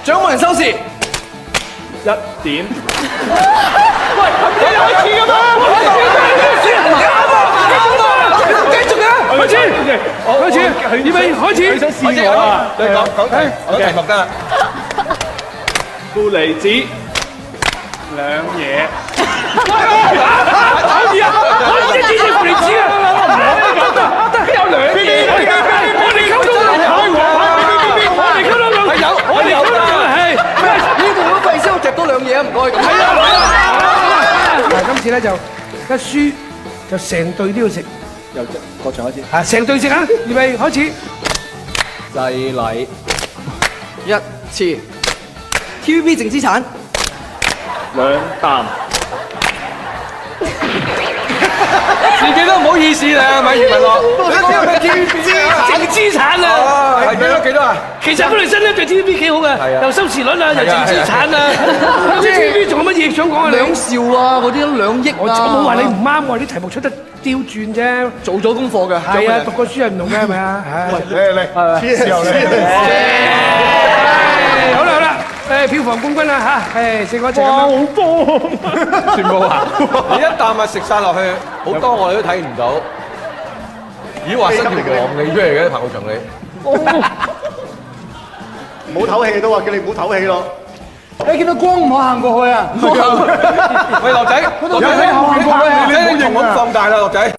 掌門人收視1點。喂，你開始㗎嘛？繼續啊！開始，預備開始。你想試我啊？你講題目得啦。負離子兩嘢。可以啊！我已經知負離子啊！得有兩嘢。我哋溝通係呢度都費事，我夾多兩嘢啊！唔該咁。嗱，今次咧就一輸就成隊都要食，由各場開始。啊，成隊食啊！預備開始。祭禮一次 TVB 淨資產兩啖。自己都唔好意思啦，咪余文樂。淨資產啊！係幾多啊？其實嗰條新咧對 TVB 幾好嘅，又收視率啊，又淨資產啊。TVB 仲有乜嘢想講啊？兩兆啊，嗰啲2億啊！我冇話你唔啱，我話啲題目出得刁轉啫。做咗功課嘅。係啊，讀過書係唔同嘅，係咪啊？嚟，好啦，票房冠軍啦嚇，食嗰隻咁樣。全部啊！你一啖咪食晒落去，好多我哋都睇唔到。咦？話伸條黃脷出嚟嘅彭浩翔你。唔好唞氣都話叫你唔好唞氣咯。你見到光唔好行過去啊！喂，樂仔，樂仔，你重咁放大啦，樂仔。